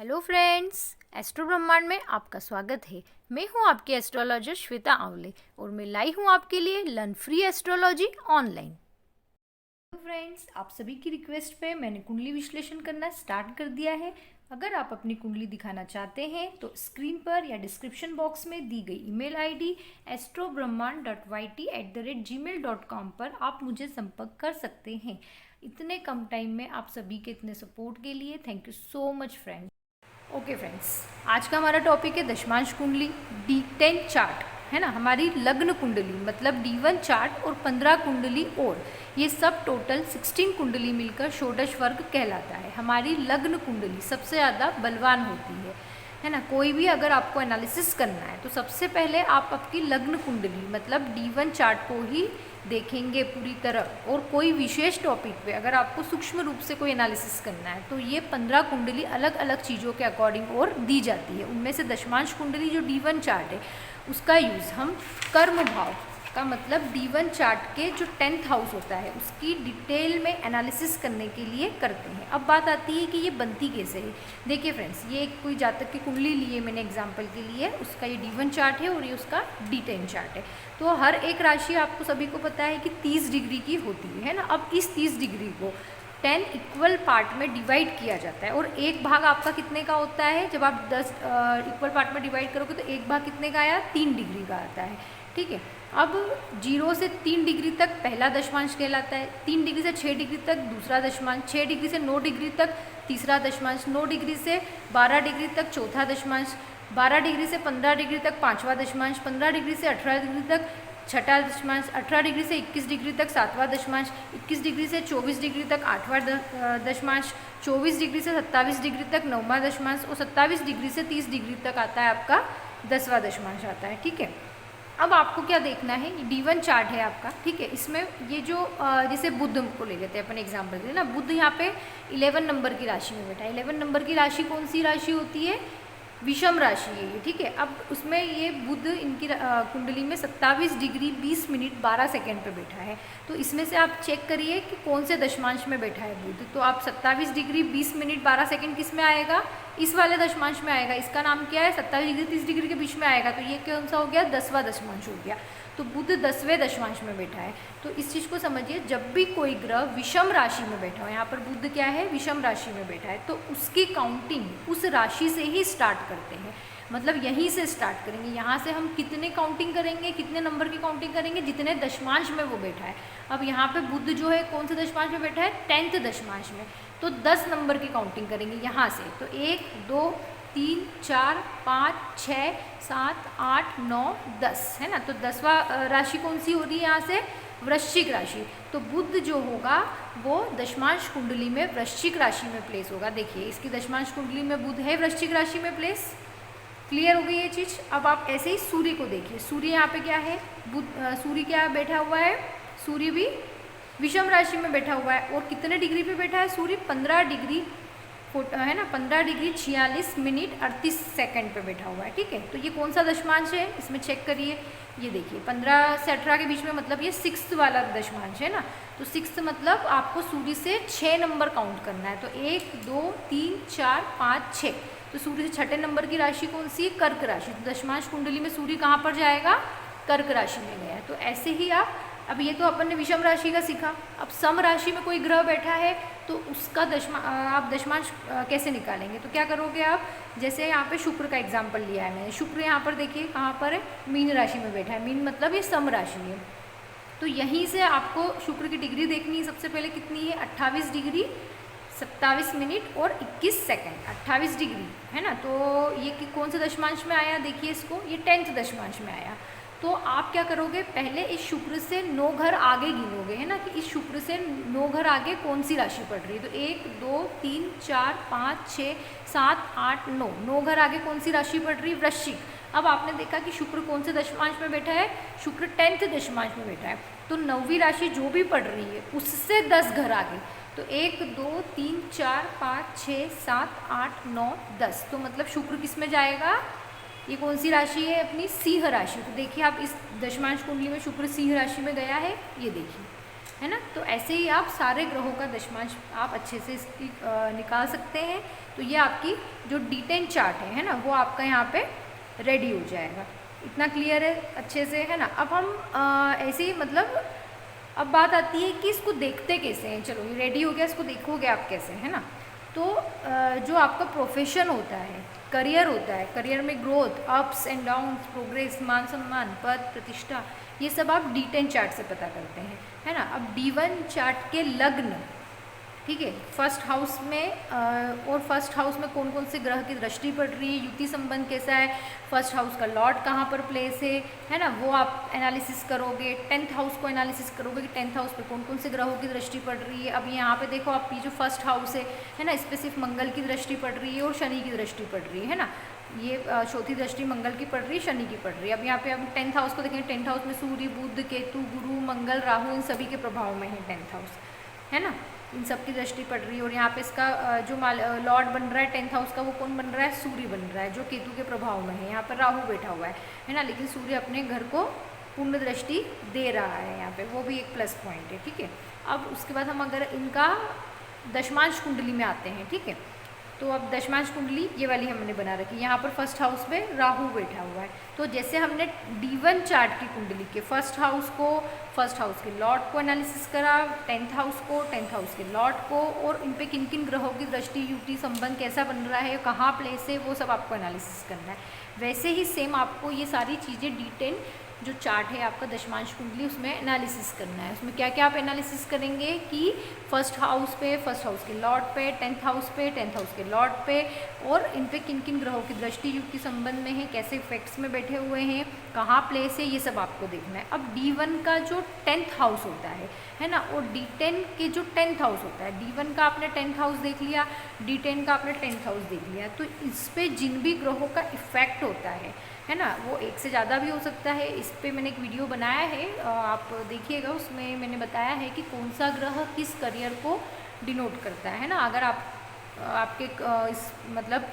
Hello friends, astro ब्रह्मांड में आपका स्वागत है। मैं हूं आपकी एस्ट्रोलॉजर श्वेता आंवले और मैं लाई हूं आपके लिए learn free astrology online. Friends, आप सभी की रिक्वेस्ट पे मैंने कुंडली विश्लेषण करना स्टार्ट कर दिया है। अगर आप अपनी कुंडली दिखाना चाहते हैं तो स्क्रीन पर या डिस्क्रिप्शन बॉक्स में दी गई ईमेल आईडी astrobrahmand.yt@gmail.com पर आप मुझे संपर्क कर सकते हैं। इतने कम टाइम में आप सभी के इतने सपोर्ट के लिए thank you so much friends. Okay friends, आज का हमारा टॉपिक है दशमांश कुंडली D10 चार्ट, है ना। हमारी लग्न कुंडली मतलब D1 चार्ट और 15 कुंडली और ये सब टोटल 16 कुंडली मिलकर षोडश वर्ग कहलाता है। हमारी लग्न कुंडली सबसे ज़्यादा बलवान होती है ना। कोई भी अगर आपको एनालिसिस करना है तो सबसे पहले आप आपकी लग्न कुंडली मतलब D1 चार्ट को ही देखेंगे पूरी तरह। और कोई विशेष टॉपिक पे अगर आपको सूक्ष्म रूप से कोई एनालिसिस करना है तो ये 15 कुंडली अलग अलग चीज़ों के अकॉर्डिंग और दी जाती है। उनमें से दशमांश कुंडली जो D1 चार्ट है उसका यूज़ हम कर्म भाव का मतलब D1 चार्ट के जो 10th हाउस होता है उसकी डिटेल में एनालिसिस करने के लिए करते हैं। अब बात आती है कि ये बनती कैसे है। देखिए फ्रेंड्स, ये एक कोई जातक की कुंडली ली है मैंने एग्जांपल के लिए, उसका ये D1 चार्ट है और ये उसका D10 चार्ट है। तो हर एक राशि आपको सभी को पता है कि 30 डिग्री की होती है ना। अब इस 30 डिग्री को 10 इक्वल पार्ट में डिवाइड किया जाता है और एक भाग आपका कितने का होता है। जब आप 10 इक्वल पार्ट में डिवाइड करोगे तो एक भाग कितने का आया, 3 डिग्री का आता है। ठीक है, अब 0 से 3 डिग्री तक पहला दशमांश कहलाता है, 3 डिग्री से 6 डिग्री तक दूसरा दशमांश, 6 डिग्री से 9 डिग्री तक तीसरा दशमांश, 9 डिग्री से 12 डिग्री तक चौथा दशमांश, 12 डिग्री से 15 डिग्री तक पांचवा दशमांश, 15 डिग्री से 18 डिग्री तक छठा दशमांश, 18 डिग्री से 21 डिग्री तक सातवां दशमांश, 21 डिग्री से 24 डिग्री तक आठवां दशमांश, 24 डिग्री से 27 डिग्री तक नौवां दशमांश और 27 डिग्री से 30 डिग्री तक आता है आपका 10वां दशमांश आता है। ठीक है, अब आपको क्या देखना है, D1 चार्ट है आपका। ठीक है, इसमें ये जो जैसे बुध को ले लेते हैं अपन एग्जाम्पल के लिए ना। बुध यहाँ पे 11 नंबर की राशि में बैठा है। 11 नंबर की राशि कौन सी राशि होती है, विषम राशि है ये। ठीक है, अब उसमें ये बुध इनकी कुंडली में 27 डिग्री 20 मिनट 12 सेकेंड पे बैठा है। तो इसमें से आप चेक करिए कि कौन से दशमांश में बैठा है बुध। तो आप 27 डिग्री 20 मिनट 12 सेकेंड किस में आएगा, इस वाले दशमांश में आएगा। इसका नाम क्या है, 27 डिग्री 30 डिग्री के बीच में आएगा। तो ये कौन सा हो गया, 10वां दशमांश हो गया। तो बुध 10वें दशमांश में बैठा है। तो इस चीज़ को समझिए, जब भी कोई ग्रह विषम राशि में बैठा हो, यहाँ पर बुध क्या है, विषम राशि में बैठा है, तो उसकी काउंटिंग उस राशि से ही स्टार्ट करते हैं। मतलब यहीं से स्टार्ट करेंगे। यहाँ से हम कितने काउंटिंग करेंगे, कितने नंबर की काउंटिंग करेंगे, जितने दशमांश में वो बैठा है। अब यहाँ पे बुध जो है कौन से दशमांश में बैठा है, 10th दशमांश में। तो 10 नंबर की काउंटिंग करेंगे यहाँ से। तो 1 2 3 4 5 6 7 8 9 10 है ना। तो 10वां राशि कौन सी हो रही है यहाँ से, वृश्चिक राशि। तो बुध जो होगा वो दशमांश कुंडली में वृश्चिक राशि में प्लेस होगा। देखिए, इसकी दशमांश कुंडली में बुध है वृश्चिक राशि में प्लेस। क्लियर हो गई ये चीज़। अब आप ऐसे ही सूर्य को देखिए, सूर्य यहाँ पे क्या है, बुध सूर्य क्या बैठा हुआ है, सूर्य भी विषम राशि में बैठा हुआ है। और कितने डिग्री पे बैठा है सूर्य, 15 डिग्री है ना, 15 डिग्री 46 मिनट 38 सेकंड पे बैठा हुआ है। ठीक है, तो ये कौन सा दशमांश है, इसमें चेक करिए। ये देखिए 15 से 18 के बीच में, मतलब ये 6th वाला दशमांश है ना। तो 6th मतलब आपको सूर्य से 6 नंबर काउंट करना है। तो 1 2 3 4 5 6। तो सूर्य से 6ठे नंबर की राशि कौन सी है, कर्क राशि। तो दशमांश कुंडली में सूर्य कहाँ पर जाएगा, कर्क राशि में गया है। तो ऐसे ही आप, अब ये तो अपन ने विषम राशि का सीखा। अब सम राशि में कोई ग्रह बैठा है तो उसका आप दशमांश कैसे निकालेंगे। तो क्या करोगे आप, जैसे यहाँ पे शुक्र का एग्जाम्पल लिया है मैंने। शुक्र यहाँ पर देखिए कहाँ पर है, मीन राशि में बैठा है। मीन मतलब ये सम राशि है। तो यहीं से आपको शुक्र की डिग्री देखनी है सबसे पहले, कितनी है, 28 डिग्री 27 मिनट और 21 सेकंड, 28 डिग्री है ना। तो ये कौन से दशमांश में आया, देखिए इसको, ये 10th दशमांश में आया। तो आप क्या करोगे, पहले इस शुक्र से 9 घर आगे गिनोगे, है ना, कि इस शुक्र से 9 घर आगे कौन सी राशि पड़ रही है। तो 1 2 3 4 5 6 7 8 9, 9 घर आगे कौन सी राशि पड़ रही है, वृश्चिक। अब आपने देखा कि शुक्र कौन से दशमांश में बैठा है, शुक्र 10th दशमांश में बैठा है। तो 9वीं राशि जो भी पड़ रही है उससे 10 घर आगे। तो 1 2 3 4 5 6 7 8 9 10। तो मतलब शुक्र किस में जाएगा, ये कौन सी राशि है अपनी, सिंह राशि। तो देखिए आप इस दशमांश कुंडली में शुक्र सिंह राशि में गया है, ये देखिए है ना। तो ऐसे ही आप सारे ग्रहों का दशमांश आप अच्छे से इसकी निकाल सकते हैं। तो ये आपकी जो D10 चार्ट है ना, वो आपका यहाँ पे रेडी हो जाएगा। इतना क्लियर है अच्छे से, है ना। अब हम ऐसे ही मतलब अब बात आती है कि इसको देखते कैसे हैं। चलो ये रेडी हो गया, इसको देखोगे आप कैसे, है ना। तो जो आपका प्रोफेशन होता है, करियर होता है, करियर में growth, ups and downs, progress, मान सम्मान, पद, प्रतिष्ठा, ये सब आप D10 चार्ट से पता करते हैं, है ना। अब D1 चार्ट के लग्न, ठीक है, फर्स्ट हाउस में और फर्स्ट हाउस में कौन कौन से ग्रह की दृष्टि पड़ रही है, युति संबंध कैसा है, फर्स्ट हाउस का लॉर्ड कहाँ पर प्लेस है ना, वो आप एनालिसिस करोगे। 10th हाउस को एनालिसिस करोगे कि 10th हाउस पे कौन कौन से ग्रहों की दृष्टि पड़ रही है। अब यहाँ पे देखो, आपकी जो फर्स्ट हाउस है ना, इस पर सिर्फ मंगल की दृष्टि पड़ रही है और शनि की दृष्टि पड़ रही है ना। ये चौथी दृष्टि मंगल की पड़ रही है, शनि की पड़ रही है। अब यहाँ पे हम 10th हाउस को देखें, 10th हाउस में सूर्य, बुध, केतु, गुरु, मंगल, राहु, इन सभी के प्रभाव में है 10th हाउस, है ना। इन सब की दृष्टि पड़ रही है। और यहाँ पे इसका जो लॉर्ड बन रहा है 10th हाउस का, वो कौन बन रहा है, सूर्य बन रहा है, जो केतु के प्रभाव में है। यहाँ पर राहु बैठा हुआ है ना। लेकिन सूर्य अपने घर को पूर्ण दृष्टि दे रहा है यहाँ पे, वो भी एक प्लस पॉइंट है, ठीक है। अब उसके बाद हम अगर इनका दशमांश कुंडली में आते हैं, ठीक है। तो अब दशमांश कुंडली ये वाली हमने बना रखी है। यहाँ पर फर्स्ट हाउस में राहु बैठा हुआ है। तो जैसे हमने D1 चार्ट की कुंडली के फर्स्ट हाउस को, फर्स्ट हाउस के लॉर्ड को एनालिसिस करा, 10th हाउस को, 10th हाउस के लॉर्ड को, और इन पे किन किन ग्रहों की दृष्टि, युति, संबंध कैसा बन रहा है, कहाँ प्लेस है, वो सब आपको एनालिसिस करना है। वैसे ही सेम आपको ये सारी चीज़ें D10 जो चार्ट है आपका दशमांश कुंडली, उसमें एनालिसिस करना है। उसमें क्या क्या आप एनालिसिस करेंगे कि फर्स्ट हाउस पे, फर्स्ट हाउस के लॉर्ड पे, 10th हाउस पे, 10th हाउस के लॉर्ड पे, और इन पे किन किन ग्रहों की दृष्टि, युक्ति, संबंध में है, कैसे इफेक्ट्स में बैठे हुए हैं, कहाँ प्लेस है, ये सब आपको देखना है। अब D1 का जो 10th हाउस होता है ना, और D10 के जो 10th हाउस होता है, D1 का आपने 10th हाउस देख लिया, D10 का आपने 10th हाउस देख लिया, तो इस पे जिन भी ग्रहों का इफेक्ट होता है ना, वो एक से ज़्यादा भी हो सकता है। इस पे मैंने एक वीडियो बनाया है, आप देखिएगा, उसमें मैंने बताया है कि कौन सा ग्रह किस करियर को डिनोट करता है ना। अगर आप आपके इस मतलब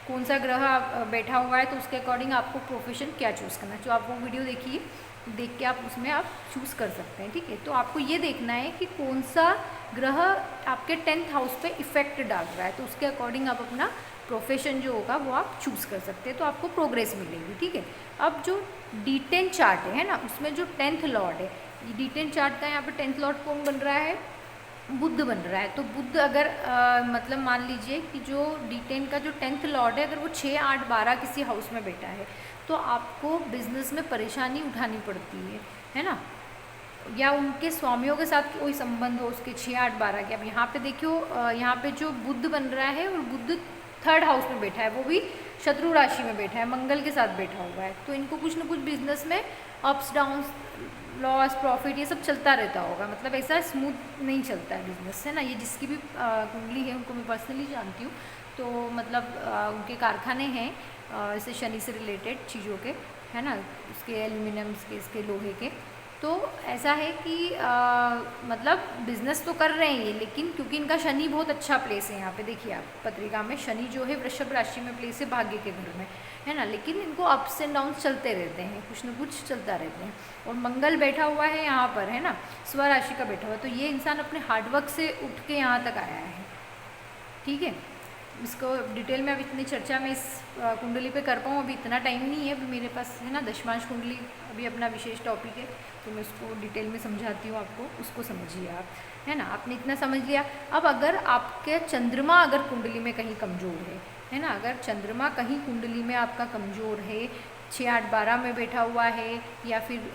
कौन सा ग्रह बैठा हुआ है, तो उसके अकॉर्डिंग आपको प्रोफेशन क्या चूज़ करना है। तो आप वो वीडियो देखिए, देख के आप उसमें आप चूज़ कर सकते हैं, ठीक है। तो आपको ये देखना है कि कौन सा ग्रह आपके 10th हाउस पे इफेक्ट डाल रहा है, तो उसके अकॉर्डिंग आप अपना प्रोफेशन जो होगा वो आप चूज़ कर सकते हैं, तो आपको प्रोग्रेस मिलेगी, ठीक है। अब जो D10 चार्ट है ना, उसमें जो 10th लॉर्ड है, D10 चार्ट का यहाँ पे 10th लॉर्ड कौन बन रहा है, बुध बन रहा है। तो बुध अगर मतलब मान लीजिए कि जो D10 का जो 10th लॉर्ड है, अगर वो 6, 8, 12 किसी हाउस में बैठा है, तो आपको बिजनेस में परेशानी उठानी पड़ती है ना, या उनके स्वामियों के साथ कोई संबंध हो उसके 6, 8, 12 के। अब यहाँ पे देखियो, यहाँ पे जो बुध बन रहा है, और बुध 3rd हाउस में बैठा है, वो भी शत्रु राशि में बैठा है, मंगल के साथ बैठा हुआ है। तो इनको कुछ ना कुछ बिजनेस में अप्स डाउन्स, लॉस, प्रॉफिट, ये सब चलता रहता होगा। मतलब ऐसा स्मूथ नहीं चलता है बिजनेस, है ना। ये जिसकी भी कुंडली है, उनको मैं पर्सनली जानती हूँ। तो मतलब उनके कारखाने हैं ऐसे शनि से रिलेटेड चीज़ों के, है ना, उसके एल्यूमिनियम्स के, इसके लोहे के। तो ऐसा है कि मतलब बिजनेस तो कर रहे हैं ये, लेकिन क्योंकि इनका शनि बहुत अच्छा प्लेस है, यहाँ पे देखिए आप पत्रिका में शनि जो है वृषभ राशि में प्लेस है, भाग्य के घर में, है ना। लेकिन इनको अप्स एंड डाउन्स चलते रहते हैं, कुछ न कुछ चलता रहते हैं। और मंगल बैठा हुआ है यहाँ पर, है ना, स्वराशि का बैठा हुआ, तो ये इंसान अपने हार्डवर्क से उठ के यहाँ तक आया है, ठीक है। इसको डिटेल में अब इतनी चर्चा मैं इस कुंडली पे कर पाऊँ, अभी इतना टाइम नहीं है अभी मेरे पास, है ना। दशमांश कुंडली अभी अपना विशेष टॉपिक है, तो मैं उसको डिटेल में समझाती हूँ आपको, उसको समझिए आप, है ना। आपने इतना समझ लिया। अब अगर आपके चंद्रमा अगर कुंडली में कहीं कमज़ोर है ना, अगर चंद्रमा कहीं कुंडली में आपका कमज़ोर है, 6, 8, 12 में बैठा हुआ है, या फिर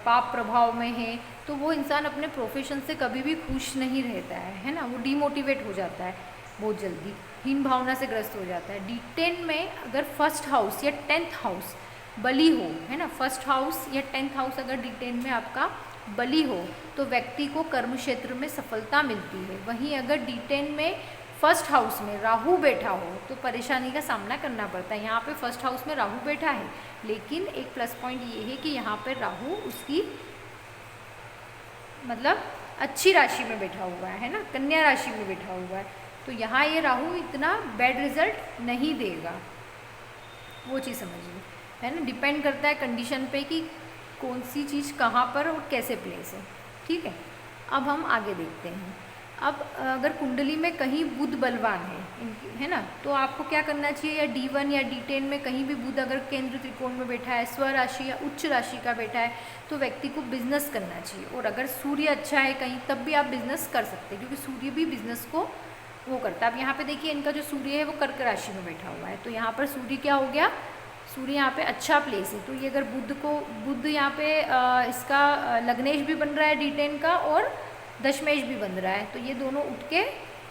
पाप प्रभाव में है, तो वो इंसान अपने प्रोफेशन से कभी भी खुश नहीं रहता है ना। वो डीमोटिवेट हो जाता है बहुत जल्दी, हीन भावना से ग्रस्त हो जाता है। D10 में अगर फर्स्ट हाउस या 10th हाउस बली हो, है ना, फर्स्ट हाउस या 10th हाउस अगर D10 में आपका बली हो, तो व्यक्ति को कर्म क्षेत्र में सफलता मिलती है। वहीं अगर D10 में फर्स्ट हाउस में राहु बैठा हो, तो परेशानी का सामना करना पड़ता है। यहाँ पे फर्स्ट हाउस में राहु बैठा है, लेकिन एक प्लस पॉइंट ये है कि यहाँ पर राहु उसकी मतलब अच्छी राशि में बैठा हुआ है ना, कन्या राशि में बैठा हुआ है। तो यहाँ ये राहु इतना बैड रिजल्ट नहीं देगा, वो चीज़ समझिए, है ना। डिपेंड करता है कंडीशन पे कि कौन सी चीज़ कहाँ पर और कैसे प्लेस है, ठीक है। अब हम आगे देखते हैं। अब अगर कुंडली में कहीं बुध बलवान है ना, तो आपको क्या करना चाहिए, या D1 या D10 में कहीं भी बुध अगर केंद्र त्रिकोण में बैठा है, स्वराशि या उच्च राशि का बैठा है, तो व्यक्ति को बिजनेस करना चाहिए। और अगर सूर्य अच्छा है कहीं, तब भी आप बिजनेस कर सकते हैं, क्योंकि सूर्य भी बिजनेस को वो करता है। अब यहाँ पे देखिए इनका जो सूर्य है वो कर्क राशि में बैठा हुआ है, तो यहाँ पर सूर्य क्या हो गया, सूर्य यहाँ पे अच्छा प्लेस है। तो ये अगर बुध यहाँ पे इसका लग्नेश भी बन रहा है D10 का, और दशमेश भी बन रहा है, तो ये दोनों उठ के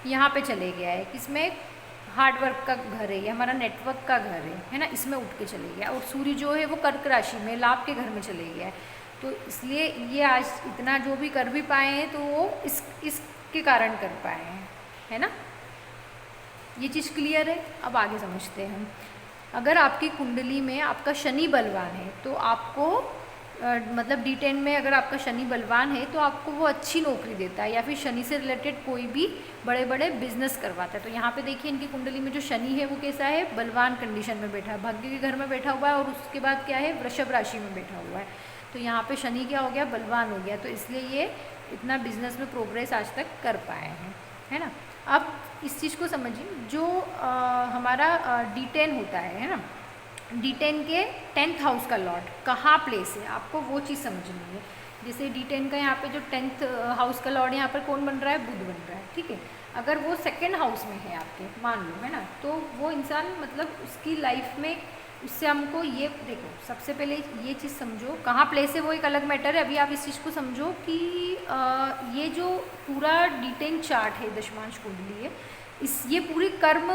यहाँ पे चले गया है, किसमें, हार्डवर्क का घर है, ये हमारा नेटवर्क का घर है ना, इसमें उठ के चले गया। और सूर्य जो है वो कर्क राशि में लाभ के घर में चले गया है, तो इसलिए ये आज इतना जो भी कर भी पाए हैं, तो वो इसके कारण कर पाए हैं, है ना। ये चीज़ क्लियर है। अब आगे समझते हैं हम। अगर आपकी कुंडली में आपका शनि बलवान है, तो आपको मतलब D10 में अगर आपका शनि बलवान है, तो आपको वो अच्छी नौकरी देता है, या फिर शनि से रिलेटेड कोई भी बड़े बड़े बिजनेस करवाता है। तो यहाँ पे देखिए इनकी कुंडली में जो शनि है वो कैसा है, बलवान कंडीशन में बैठा है, भाग्य के घर में बैठा हुआ है, और उसके बाद क्या है, वृषभ राशि में बैठा हुआ है। तो यहाँ पे शनि क्या हो गया, बलवान हो गया, तो इसलिए ये इतना बिजनेस में प्रोग्रेस आज तक कर पाए हैं, है ना। अब इस चीज़ को समझिए, जो हमारा D10 होता है ना, D10 के 10th हाउस का लॉर्ड कहाँ प्लेस है, आपको वो चीज़ समझनी है। जैसे D10 का यहाँ पे जो 10th हाउस का लॉर्ड यहाँ पर कौन बन रहा है, बुध बन रहा है, ठीक है। अगर वो 2nd हाउस में है आपके, मान लो, है ना, तो वो इंसान मतलब उसकी लाइफ में, उससे हमको ये देखो, सबसे पहले ये चीज़ समझो, कहाँ प्लेस है वो एक अलग मैटर है। अभी आप इस चीज़ को समझो कि ये जो पूरा D10 चार्ट है, दशमांश कुंडली है, ये पूरी कर्म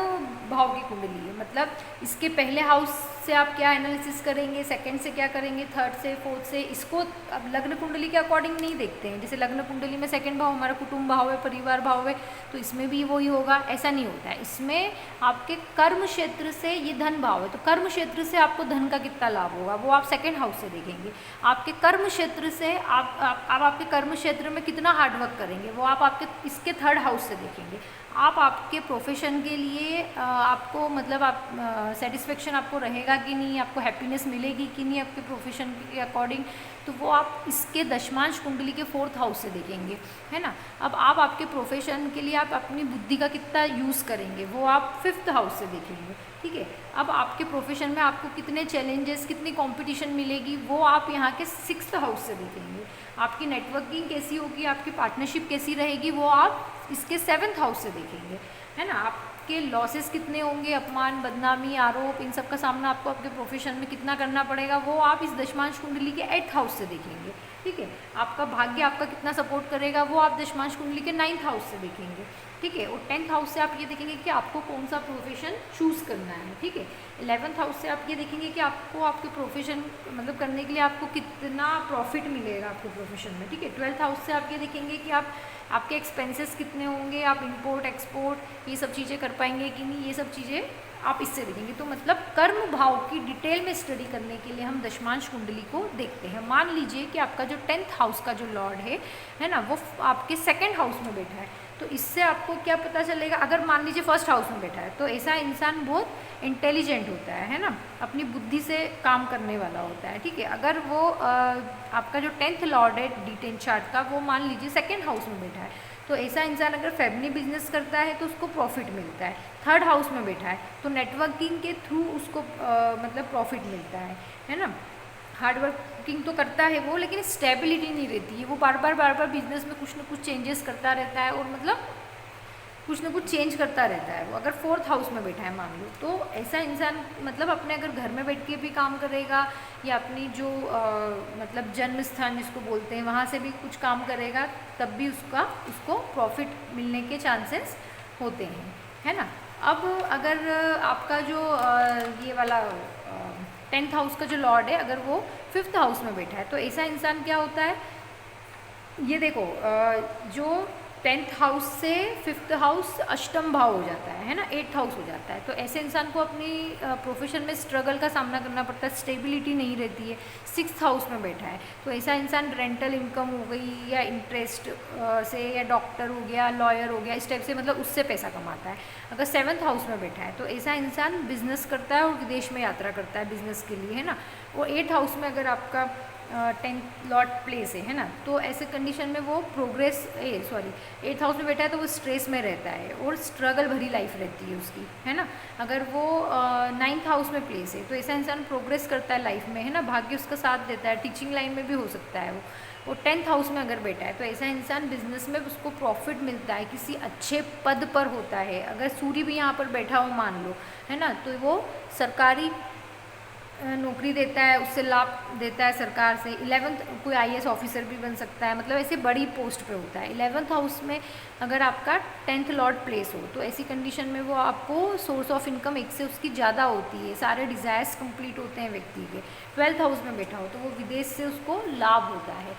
भाव की कुंडली है। मतलब इसके पहले हाउस से आप क्या एनालिसिस करेंगे, सेकंड से क्या करेंगे, थर्ड से, फोर्थ से, इसको अब लग्न कुंडली के अकॉर्डिंग नहीं देखते हैं। जैसे लग्न कुंडली में सेकंड भाव हमारा कुटुंब भाव है, परिवार भाव है, तो इसमें भी वही होगा, ऐसा नहीं होता है। इसमें आपके कर्म क्षेत्र से, ये धन भाव है, तो कर्म क्षेत्र से आपको धन का कितना लाभ होगा वो आप सेकेंड हाउस से देखेंगे। आपके कर्म क्षेत्र से आप आपके कर्म क्षेत्र में कितना हार्डवर्क करेंगे वो आप आपके इसके थर्ड हाउस से देखेंगे। आप आपके प्रोफेशन के लिए आपको मतलब आप सेटिस्फेक्शन आपको रहेगा कि नहीं, आपको हैप्पीनेस मिलेगी कि नहीं आपके प्रोफेशन के अकॉर्डिंग, तो वो आप इसके दशमांश कुंडली के 4th हाउस से देखेंगे, है ना। अब आप आपके प्रोफेशन के लिए आप अपनी बुद्धि का कितना यूज़ करेंगे वो आप 5th हाउस से देखेंगे, ठीक है। अब आपके प्रोफेशन में आपको कितने चैलेंजेस, कितनी कंपटीशन मिलेगी वो आप यहाँ के 6th हाउस से देखेंगे। आपकी नेटवर्किंग कैसी होगी, आपकी पार्टनरशिप कैसी रहेगी वो आप इसके 7th हाउस से देखेंगे, है ना। आपके लॉसेस कितने होंगे, अपमान, बदनामी, आरोप, इन सब का सामना आपको आपके प्रोफेशन में कितना करना पड़ेगा वो आप इस दशमांश कुंडली के 8th हाउस से देखेंगे, ठीक है। आपका भाग्य आपका कितना सपोर्ट करेगा वो आप दशमांश कुंडली के 9th हाउस से देखेंगे, ठीक है। और 10th हाउस से आप ये देखेंगे कि आपको कौन सा प्रोफेशन चूज़ करना है, ठीक है। 11th हाउस से आप ये देखेंगे कि आपको आपके प्रोफेशन मतलब करने के लिए आपको कितना प्रॉफिट मिलेगा आपके प्रोफेशन में, ठीक है। 12th हाउस से आप ये देखेंगे कि आपके एक्सपेंसेस कितने होंगे, आप इंपोर्ट एक्सपोर्ट ये सब चीज़ें कर पाएंगे कि नहीं, ये सब चीज़ें आप इससे देखेंगे। तो मतलब कर्म भाव की डिटेल में स्टडी करने के लिए हम दशमांश कुंडली को देखते हैं। मान लीजिए कि आपका जो 10th हाउस का जो लॉर्ड है ना, वो आपके 2nd हाउस में बैठा है, तो इससे आपको क्या पता चलेगा। अगर मान लीजिए 1st हाउस में बैठा है, तो ऐसा इंसान बहुत इंटेलिजेंट होता है ना, अपनी बुद्धि से काम करने वाला होता है, ठीक है। अगर वो आपका जो 10th लॉर्ड है D10 चार्ट का, वो मान लीजिए 2nd हाउस में बैठा है, तो ऐसा इंसान अगर फैमिली बिजनेस करता है तो उसको प्रॉफिट मिलता है। 3rd हाउस में बैठा है तो नेटवर्किंग के थ्रू उसको मतलब प्रॉफिट मिलता है ना। हार्ड वर्किंग तो करता है वो, लेकिन स्टेबिलिटी नहीं रहती है, वो बार बार बिजनेस में कुछ ना कुछ चेंजेस करता रहता है, और मतलब कुछ ना कुछ चेंज करता रहता है वो। अगर 4th हाउस में बैठा है मान लो, तो ऐसा इंसान मतलब अपने अगर घर में बैठ के भी काम करेगा, या अपनी जो मतलब जन्म स्थान जिसको बोलते हैं वहाँ से भी कुछ काम करेगा, तब भी उसको प्रॉफिट मिलने के चांसेस होते हैं, है ना। अब अगर आपका जो ये वाला 10th हाउस का जो लॉर्ड है, अगर वो 5th हाउस में बैठा है, तो ऐसा इंसान क्या होता है, ये देखो जो 10th हाउस से 5th हाउस अष्टम भाव हो जाता है ना, 8th हाउस हो जाता है। तो ऐसे इंसान को अपनी प्रोफेशन में स्ट्रगल का सामना करना पड़ता है, स्टेबिलिटी नहीं रहती है। 6th हाउस में बैठा है, तो ऐसा इंसान रेंटल इनकम हो गई, या इंटरेस्ट से, या डॉक्टर हो गया, लॉयर हो गया, इस टाइप से मतलब उससे पैसा कमाता है। अगर 7th हाउस में बैठा है, तो ऐसा इंसान बिजनेस करता है और विदेश में यात्रा करता है बिजनेस के लिए, है ना। और 8th हाउस में अगर आपका 10th लॉर्ड प्लेस है ना, तो ऐसे कंडीशन में वो प्रोग्रेस 8th हाउस में बैठा है तो वो स्ट्रेस में रहता है और स्ट्रगल भरी लाइफ रहती है उसकी, है ना। अगर वो 9th हाउस में प्लेस है तो ऐसा इंसान प्रोग्रेस करता है लाइफ में, है ना, भाग्य उसका साथ देता है, टीचिंग लाइन में भी हो सकता है वो 10th हाउस में अगर बैठा है तो ऐसा इंसान बिजनेस में उसको प्रॉफिट मिलता है, किसी अच्छे पद पर होता है। अगर सूर्य भी यहाँ पर बैठा हो मान लो, है ना, तो वो सरकारी नौकरी देता है, उससे लाभ देता है सरकार से। 11th कोई IAS ऑफिसर भी बन सकता है, मतलब ऐसे बड़ी पोस्ट पे होता है। 11th हाउस में अगर आपका 10th लॉर्ड प्लेस हो तो ऐसी कंडीशन में वो आपको सोर्स ऑफ इनकम एक से उसकी ज़्यादा होती है, सारे डिज़ायर्स कंप्लीट होते हैं व्यक्ति के। 12th हाउस में बैठा हो तो वो विदेश से उसको लाभ होता है।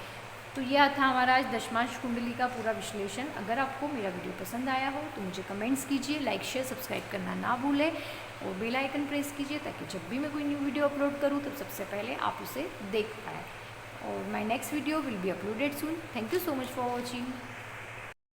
तो यह था हमारा आज दशमांश कुंडली का पूरा विश्लेषण। अगर आपको मेरा वीडियो पसंद आया हो तो मुझे कमेंट्स कीजिए, लाइक शेयर सब्सक्राइब करना ना भूलें और बेल आइकन प्रेस कीजिए ताकि जब भी मैं कोई न्यू वीडियो अपलोड करूँ तब सबसे पहले आप उसे देख पाएँ। और my next video will be uploaded soon. Thank you so much for watching.